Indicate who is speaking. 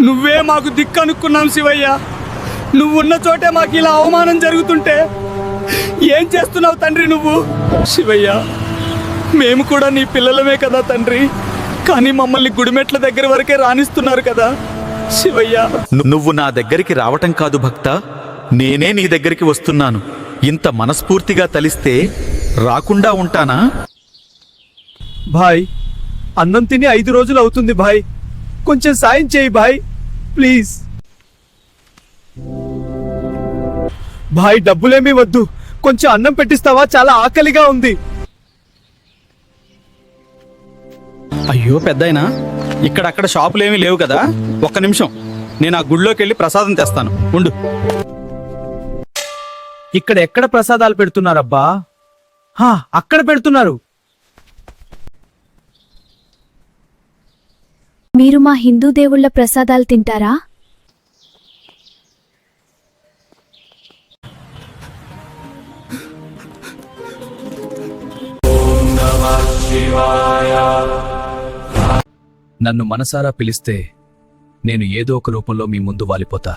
Speaker 1: నువ్వే మాకు దిక్కు అనుకున్నాం శివయ్య. నువ్వున్న చోటే మాకు ఇలా అవమానం జరుగుతుంటే ఏం చేస్తున్నావు తండ్రి నువ్వు? శివయ్య, మేము కూడా నీ పిల్లలమే కదా తండ్రి, కానీ మమ్మల్ని గుడిమెట్ల దగ్గర వరకే రాణిస్తున్నారు కదా శివయ్య.
Speaker 2: నువ్వు నా దగ్గరికి రావటం కాదు భక్త, నేనే నీ దగ్గరికి వస్తున్నాను. ఇంత మనస్ఫూర్తిగా తలిస్తే రాకుండా ఉంటానా?
Speaker 1: భాయ్, అన్నం తిని 5 రోజులు అవుతుంది భాయ్. కొంచెం సాయం చేయి భాయ్, ప్లీజ్. భాయ్, డబ్బులేమీ వద్దు, కొంచెం అన్నం పెట్టిస్తావా? చాలా ఆకలిగా ఉంది.
Speaker 3: అయ్యో పెద్దాయనా, ఇక్కడక్కడ షాపులేమీ లేవు కదా, ఒక్క నిమిషం నేను ఆ గుడిలోకి వెళ్ళి ప్రసాదం తెస్తాను, ఉండు.
Speaker 1: ఇక్కడ ఎక్కడ ప్రసాదాలు పెడుతున్నారబ్బా? అక్కడ పెడుతున్నారు.
Speaker 4: మీరు మా హిందూ దేవుళ్ళ ప్రసాదాలు తింటారా?
Speaker 5: నన్ను మనసారా పిలిస్తే నేను ఏదో ఒక రూపంలో మీ ముందు వాలిపోతా.